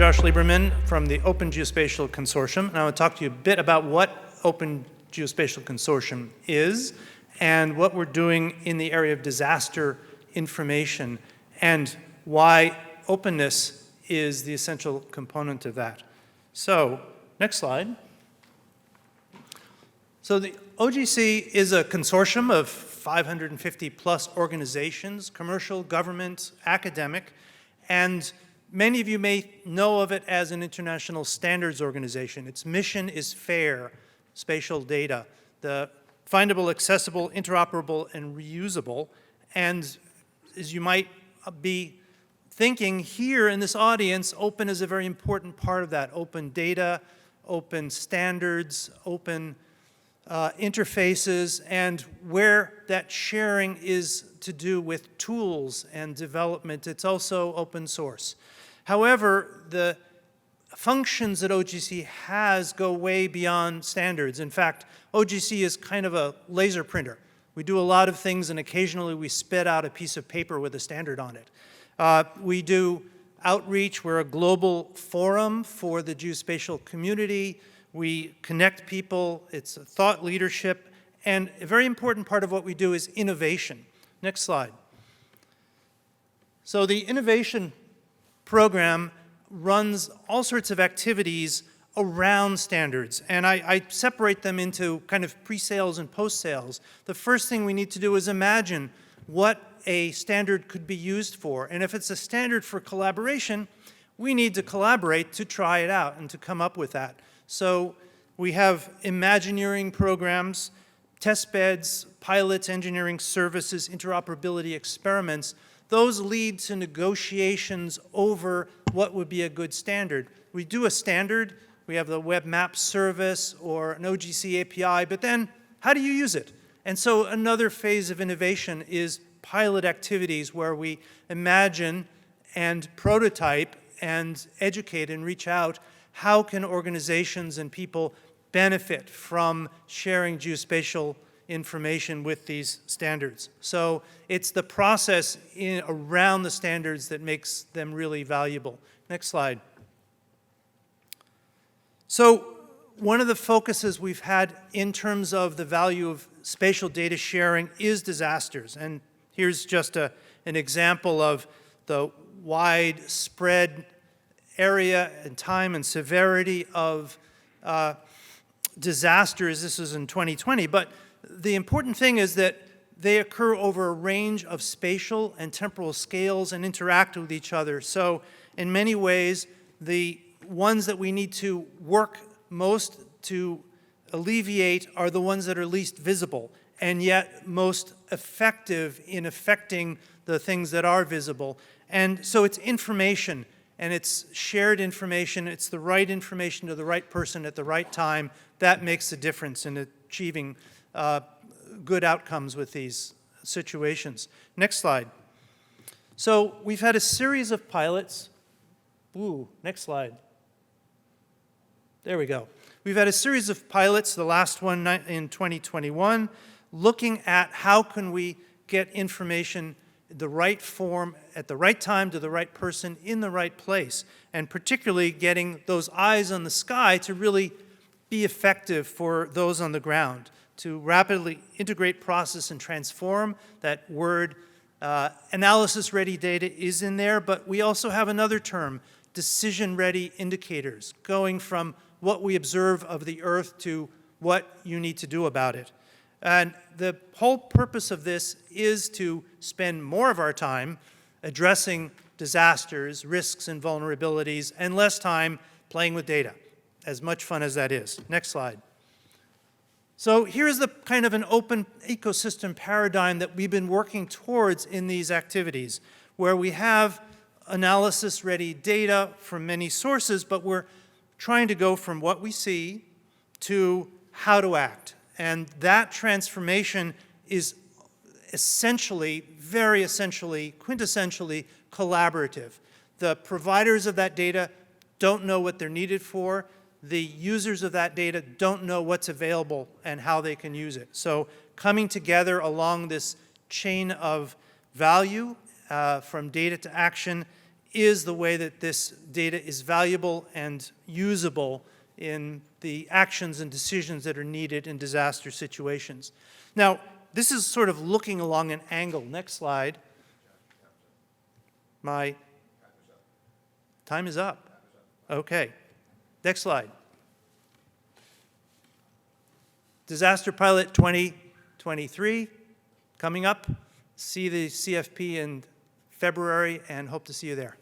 Josh Lieberman from the Open Geospatial Consortium, and I want to talk to you a bit about what Open Geospatial Consortium is and what we're doing in the area of disaster information and why openness is the essential component of that. So, next slide. So the OGC is a consortium of 550 plus organizations, commercial, government, academic, and many of you may know of it as an international standards organization. Its mission is fair spatial data, the findable, accessible, interoperable, and reusable. And as you might be thinking here in this audience, open is a very important part of that. Open data, open standards, open interfaces, and where that sharing is to do with tools and development, it's also open source. However, the functions that OGC has go way beyond standards. In fact, OGC is kind of a laser printer. We do a lot of things, and occasionally we spit out a piece of paper with a standard on it. We do outreach. We're a global forum for the geospatial community. We connect people. It's a thought leadership. And a very important part of what we do is innovation. Next slide. So the innovation program runs all sorts of activities around standards. And I separate them into kind of pre-sales and post-sales. The first thing we need to do is imagine what a standard could be used for. And if it's a standard for collaboration, we need to collaborate to try it out and to come up with that. So we have Imagineering programs, test beds, pilots, engineering services, interoperability experiments. Those lead to negotiations over what would be a good standard. We do a standard, we have the web map service or an OGC API, but then how do you use it? And so another phase of innovation is pilot activities where we imagine and prototype and educate and reach out. How can organizations and people benefit from sharing geospatial information with these standards? So it's the process around the standards that makes them really valuable. Next slide. So one of the focuses we've had in terms of the value of spatial data sharing is disasters. And here's just an example of the widespread area and time and severity of disasters. This is in 2020, but the important thing is that they occur over a range of spatial and temporal scales and interact with each other. So in many ways, the ones that we need to work most to alleviate are the ones that are least visible and yet most effective in affecting the things that are visible. And so it's information, and it's shared information. It's the right information to the right person at the right time. That makes a difference in achieving good outcomes with these situations. Next slide. So we've had a series of pilots. Ooh, next slide. There we go. We've had a series of pilots, the last one in 2021, looking at how can we get information in the right form, at the right time, to the right person, in the right place, and particularly getting those eyes on the sky to really be effective for those on the ground, to rapidly integrate, process, and transform. That word analysis-ready data is in there, but we also have another term, decision-ready indicators, going from what we observe of the Earth to what you need to do about it. And the whole purpose of this is to spend more of our time addressing disasters, risks, and vulnerabilities, and less time playing with data, as much fun as that is. Next slide. So here's the kind of an open ecosystem paradigm that we've been working towards in these activities, where we have analysis-ready data from many sources, but we're trying to go from what we see to how to act. And that transformation is essentially, very essentially, quintessentially collaborative. The providers of that data don't know what they're needed for. The users of that data don't know what's available and how they can use it. So coming together along this chain of value from data to action is the way that this data is valuable and usable in the actions and decisions that are needed in disaster situations. Now, this is sort of looking along an angle. Next slide. My time is up. Okay. Next slide. Disaster Pilot 2023 coming up. See the CFP in February and hope to see you there.